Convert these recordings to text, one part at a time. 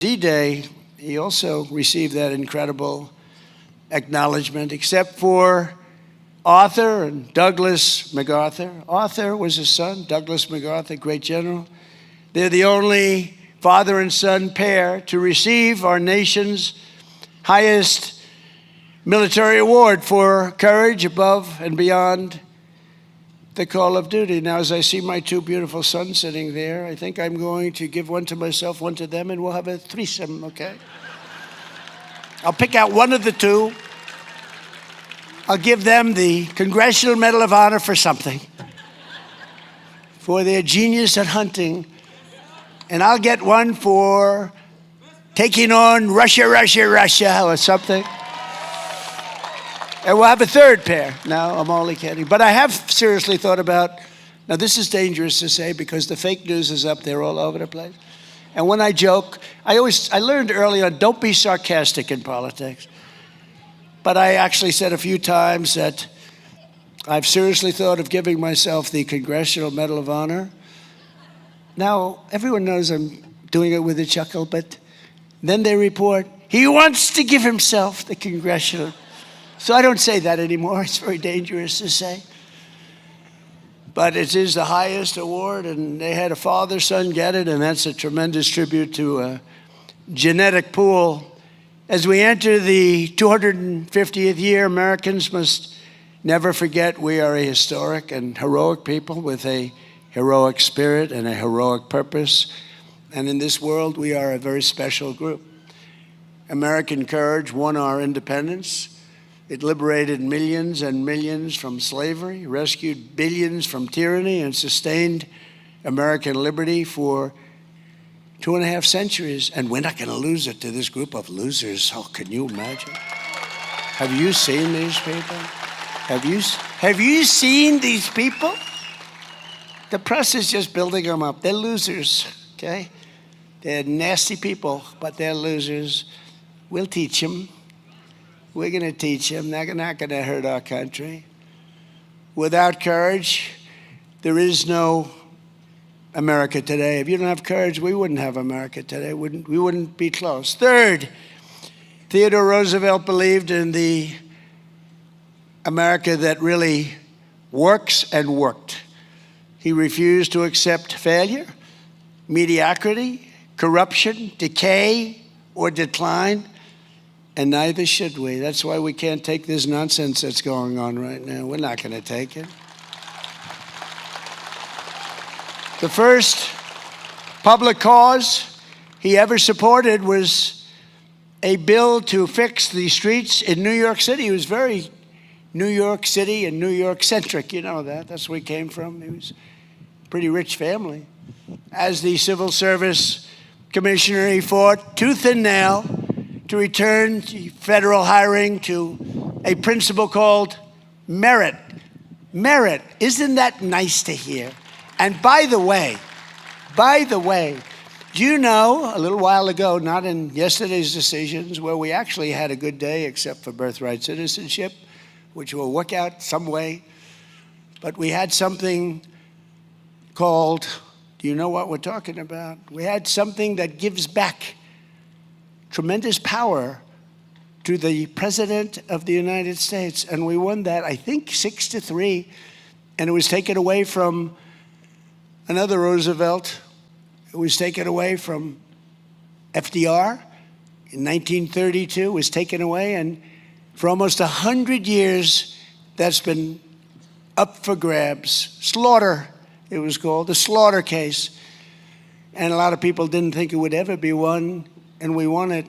D-Day, he also received that incredible acknowledgement, except for Arthur and Douglas MacArthur. Arthur was his son, Douglas MacArthur, great general. They're the only father and son pair to receive our nation's highest military award for courage above and beyond the call of duty. Now, as I see my two beautiful sons sitting there, I think I'm going to give one to myself, one to them, and we'll have a threesome, okay? I'll pick out one of the two. I'll give them the Congressional Medal of Honor for something, for their genius at hunting. And I'll get one for taking on Russia, or something. And we'll have a third pair. No, I'm only kidding. But I have seriously thought about, now this is dangerous to say because the fake news is up there all over the place. And when I joke, I learned early on, don't be sarcastic in politics. But I actually said a few times that I've seriously thought of giving myself the Congressional Medal of Honor. Now, everyone knows I'm doing it with a chuckle, but then they report, he wants to give himself the Congressional. So I don't say that anymore. It's very dangerous to say. But it is the highest award, and they had a father-son get it, and that's a tremendous tribute to a genetic pool. As we enter the 250th year, Americans must never forget we are a historic and heroic people with a heroic spirit and a heroic purpose. And in this world, we are a very special group. American courage won our independence. It liberated millions and millions from slavery, rescued billions from tyranny, and sustained American liberty for 2.5 centuries. And we're not going to lose it to this group of losers. Oh, can you imagine? Have you seen these people? Have you seen these people? The press is just building them up. They're losers, okay? They're nasty people, but they're losers. We'll teach them. We're going to teach them. They're not going to hurt our country. Without courage, there is no America today. If you don't have courage, we wouldn't have America today. We wouldn't be close. Third, Theodore Roosevelt believed in the America that really works and worked. He refused to accept failure, mediocrity, corruption, decay, or decline. And neither should we. That's why we can't take this nonsense that's going on right now. We're not going to take it. The first public cause he ever supported was a bill to fix the streets in New York City. He was very New York City and New York centric. You know that. That's where he came from. He was a pretty rich family. As the civil service commissioner, he fought tooth and nail to return federal hiring to a principle called merit. Merit. Isn't that nice to hear? And by the way, do you know, a little while ago, not in yesterday's decisions, where we actually had a good day except for birthright citizenship, which will work out some way, but we had something called, do you know what we're talking about? We had something that gives back tremendous power to the President of the United States. And we won that, I think, 6-3. And it was taken away from another Roosevelt. It was taken away from FDR in 1932. It was taken away. And for almost 100 years, that's been up for grabs. Slaughter, it was called, the Slaughter case. And a lot of people didn't think it would ever be won. And we won it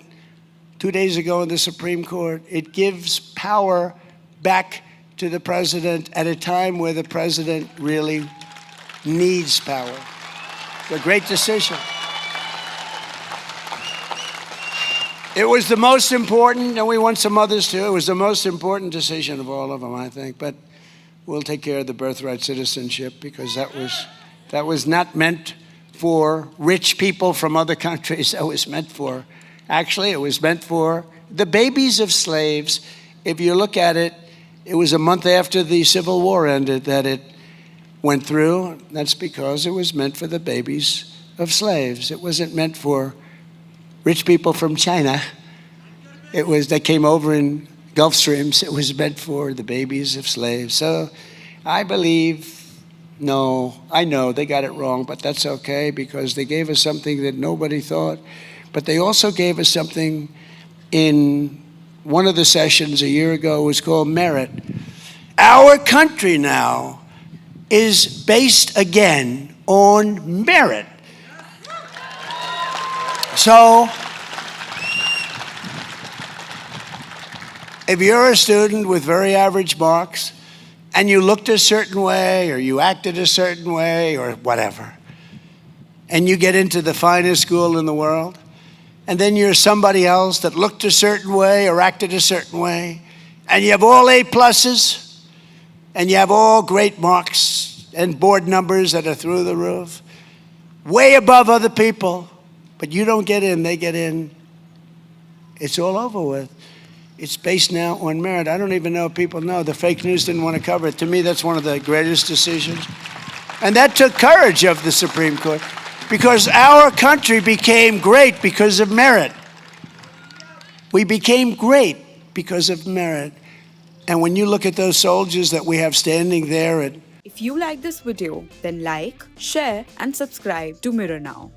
2 days ago in the Supreme Court. It gives power back to the president at a time where the president really needs power. It's a great decision. It was the most important, and we won some others too. It was the most important decision of all of them, I think. But we'll take care of the birthright citizenship because that was not meant for rich people from other countries. That was meant for, actually, it was meant for the babies of slaves. If you look at it, it was a month after the Civil War ended that it went through. That's because it was meant for the babies of slaves. It wasn't meant for rich people from China. They came over in Gulf Streams. It was meant for the babies of slaves. So I know they got it wrong, but that's okay because they gave us something that nobody thought. But they also gave us something in one of the sessions a year ago. It was called merit. Our country now is based again on merit. So if you're a student with very average marks and you looked a certain way or you acted a certain way or whatever, and you get into the finest school in the world, and then you're somebody else that looked a certain way or acted a certain way, and you have all A pluses, and you have all great marks and board numbers that are through the roof, way above other people, but you don't get in, they get in, it's all over with. It's based now on merit. I don't even know if people know. The fake news didn't want to cover it. To me, that's one of the greatest decisions. And that took courage of the Supreme Court because our country became great because of merit. We became great because of merit. And when you look at those soldiers that we have standing there at... If you like this video, then like, share and subscribe to Mirror Now.